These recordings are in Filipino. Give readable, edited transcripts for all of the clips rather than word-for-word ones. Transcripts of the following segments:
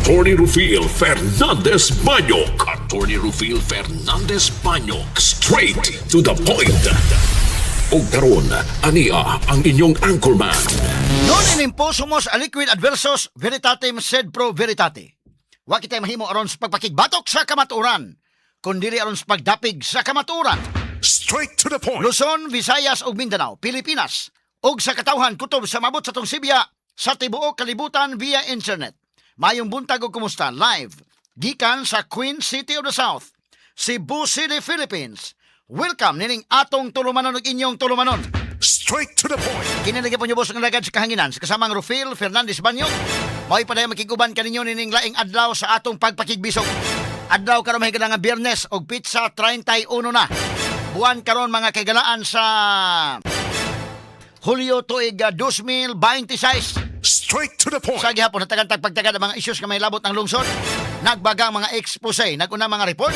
Attorney Rufil Fernandez Banyok. Attorney Rufil Fernandez Banyok. Straight to the point. O karon, ania ang inyong anchorman. Non inimposumos a liquid adversus veritatem sed pro veritate. Wa kitay mahimo aron sa pagpakigbatok sa kamatuoran, kundi aron sa pagdapig sa kamatuoran. Straight to the point. Luzon, Visayas ug Mindanao, Pilipinas, ug sa katawhan kutob sa mabot sa tong Sibya sa tibuok kalibutan via internet. Mayong buntag ug kumusta live gikan sa Queen City of the South, Cebu City, Philippines. Welcome nining atong tulumanon ug inyong tulumanon. Straight to the point. Kinilagay po niyo boss ng lagad sa kahanginan sa kasamang Rufil Fernandez Banyok. May paday makiguban kaninyo nining laing adlaw sa atong pagpakigbisog. Adlaw karon mahigala nga Biyernes og pizza 31 na. Buwan karon mga kagalaan sa Hulyo tuig 2026. Straight to the point. Sa gihapon natagantag pagtagad ang mga issues nga may labot ng lungsod. Nagbagang mga expose, naguna mga reports.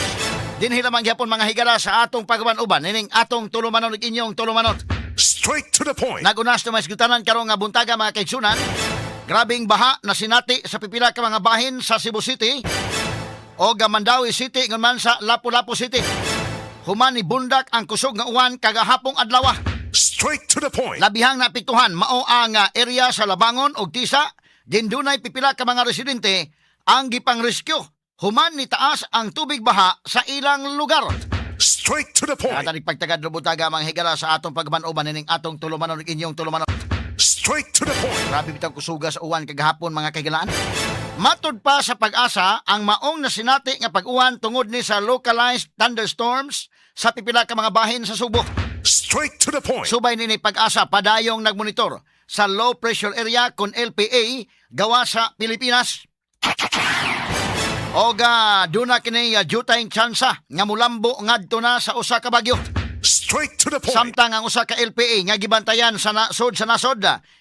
Dinhi lamang gihapon mga higala sa atong pagban-uban nining atong tulumanon ug inyong tulumanon. Straight to the point. Nagunas na may sgutanan karon nga buntaga mga kaigsunan. Grabing baha na sinati sa pipila ka mga bahin sa Cebu City o Mandawi City ngon man sa Lapu-Lapu City. Human ni bundak ang kusog nga uwan kagahapong adlaw. Straight to the point. Labihang napiktuhan mao ang area sa Labangon ug Tisa. Din dunay pipila ka mga residente ang gipang-rescue. Human ni taas ang tubig baha sa ilang lugar. Straight to the point. Katanig pagtagad lubutaga mga higala sa atong pagban-uban ning atong tulumanon ug inyong tulumanon. Straight to the point. Grabe bitang kusuga sa uwan kagahapon mga kaigalaan. Matud pa sa pag-asa ang maong nasinati nga pag-uwan tungod ni sa localized thunderstorms sa pipila ka mga bahin sa Subo. Straight to the point. Subay nini pag-asa padayong nagmonitor sa low pressure area kon LPA gawa sa Pilipinas. Oga duna kini jutayng tsansa nga mulambo ngadto na sa usa ka bagyo. Straight to the point. Samtang ang usa ka LPA nga gibantayan sa nasod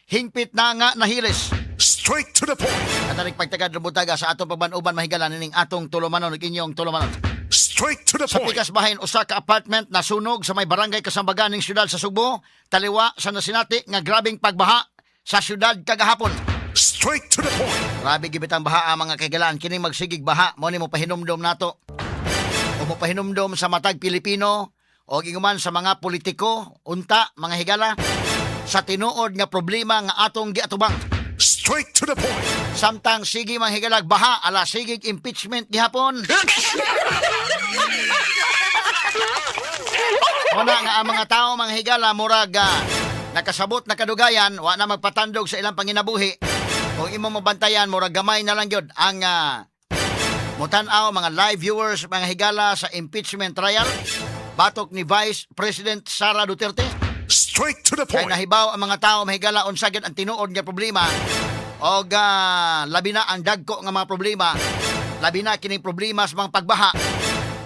hingpit na nga nahilis. Straight to the point. Katanig pagtagad lubutaga sa atong pagban-uban mahigala nining atong tulumanon ug inyong tulumanon. Straight to the Sa point. pikas bahin usa ka apartment na sunog sa may barangay Kasambagan ning syudad sa Subo, taliwa sa nasinati nga grabing pagbaha sa syudad kagahapon. Straight to the point. Grabe gibit ang baha mga kaigalaan kini magsigig baha mo ni mo pahinumdom nato. O mo pahinumdom sa matag Pilipino o giguman sa mga politiko, unta mga higala sa tinuod nga problema nga atong giatubang. Straight to the point. Samtang sige mga higalag baha ala sigig impeachment gihapon. Muna nga ang mga tao mga higala murag nakasabot na kadugayan wa na magpatandog sa ilang panginabuhi. Kung imo mabantayan murag gamay na lang gyud ang mutan-aw mga live viewers mga higala sa impeachment trial batok ni Vice President Sara Duterte. Straight to the Kay point. nahibaw ang mga tao mahigala unsa gyud ang tinuod nga problema o labi na ang dagko nga mga problema, labi na kining problema sa mga pagbaha.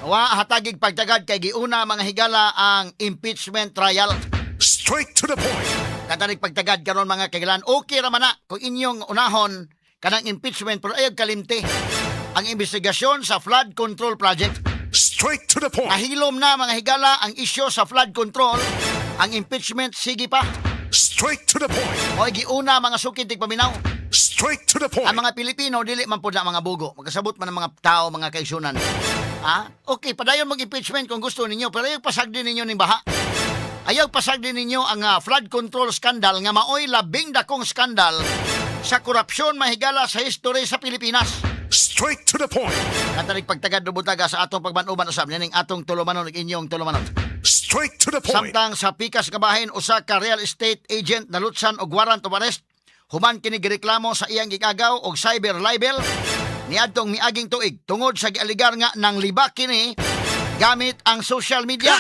Wa hatagig pagtagad kay giuna mga higala ang impeachment trial. Straight to the point. Katanig pagtagad karon mga kaigalan, okay ra man na kung inyong unahon kanang impeachment pero ayog kalimti ang investigasyon sa flood control project. Straight to the point. Nahilom na mga higala ang isyo sa flood control, ang impeachment sige pa. Straight to the point. O giuna mga sukid tig paminaw. Straight to the point. Ang mga Pilipino dili man pud na mga bugo. Magkasabot man ang mga tao mga kaigsunan. Okay, padayon mag-impeachment kung gusto ninyo, pero ayaw pasagdi ninyo ning baha. Ayaw pasagdi ninyo ang flood control scandal nga maoy labing dakong skandal sa korupsyon mahigala sa history sa Pilipinas. Straight to the point. Katanig pagtagad lubutaga sa atong pagban-uban usab nining atong tulumanon ug inyong tulumanon. Straight to the point. Samtang sa pikas kabahin usa ka real estate agent na lutsan og warrant of arrest, human kini gireklamo sa iyang gigagaw og cyber libel niadtong miaging tuig tungod sa gialigar nga nang liba kini gamit ang social media.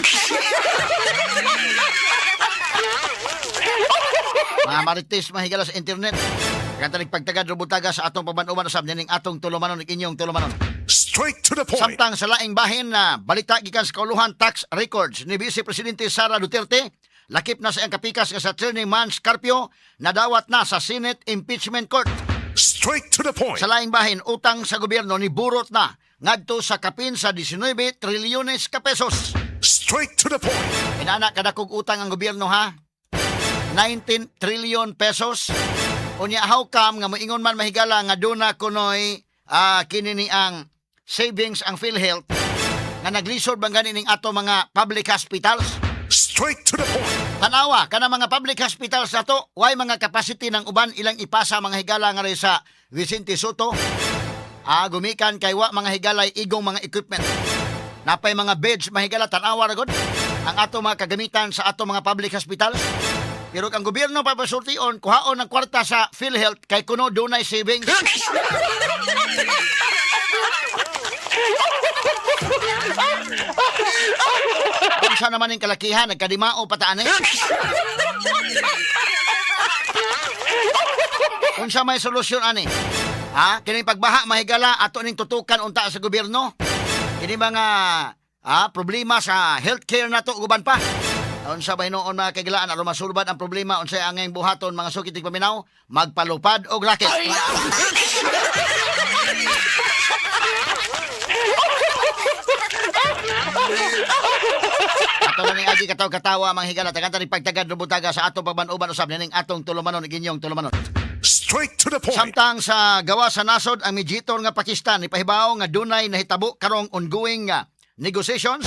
Mga marites mahigala sa internet. Katanig pagtagad lubutaga sa atong pagban-uban usab nining atong tulumanon ug inyong tulumanon. Straight to the point. Samtang sa laing bahin na balita gikan sa kauluhan tax records ni Vice Presidente Sara Duterte, lakip na sa iyang kapikas nga sa Attorney Mans Carpio nadawat na sa Senate Impeachment Court. Straight to the point. Sa laing bahin, utang sa gobyerno ni burot na ngadto sa kapin sa 19 trilyones ka pesos. Straight to the point. Inana kadakog utang ang gobyerno ha. 19 trillion pesos. Unya how come nga moingon man mahigala nga duna kunoy kini ni ang savings ang PhilHealth nga naglisod bang gani ning ato mga public hospitals. Straight to the point. Tanawa, kana mga public hospitals na to, way mga capacity ng uban ilang ipasa mga higala nga rin sa Vicente Soto. Gumikan kay wa mga higalay igong mga equipment. Napay mga beds mahigala tanawa ra gud ang ato mga kagamitan sa ato mga public hospitals. Pero ang gobyerno papasultion kuhaon ng kwarta sa PhilHealth kay kuno dunay savings. Unsa naman ning kalakihan nagkadimao pataan eh. Unsa may solusyon ani? Kini pagbaha mahigala ato ning tutukan unta sa gobyerno. Kini mga problema sa healthcare nato uban pa. Unsa bay noon mga kagilaan aron masulbad ang problema unsay angay buhaton mga sukitig paminaw magpalupad og raket. Ato lang ni agi katawa mga higala tagantang ni pagtagad rubutaga sa atong pagbanuban usab ning atong tulumanon inyong tulumanon. Straight to the point. Samtang sa gawa sa nasod ang mediator nga Pakistan ipahibaw nga dunay nahitabo karong ongoing negotiations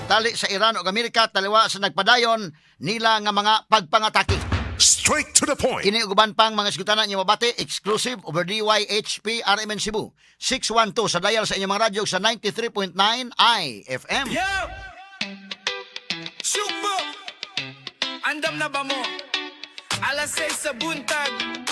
tali sa Iran ug Amerika taliwa sa nagpadayon nila nga mga pagpangatake. Straight to the point. Kini uban pang mga sugutanan niyo mabati exclusive over DYHP RMN Cebu 612 sa dial sa inyong mga radyo sa 93.9 IFM. Yo! Sugbo! Andam na ba mo? Alas 6 sa buntag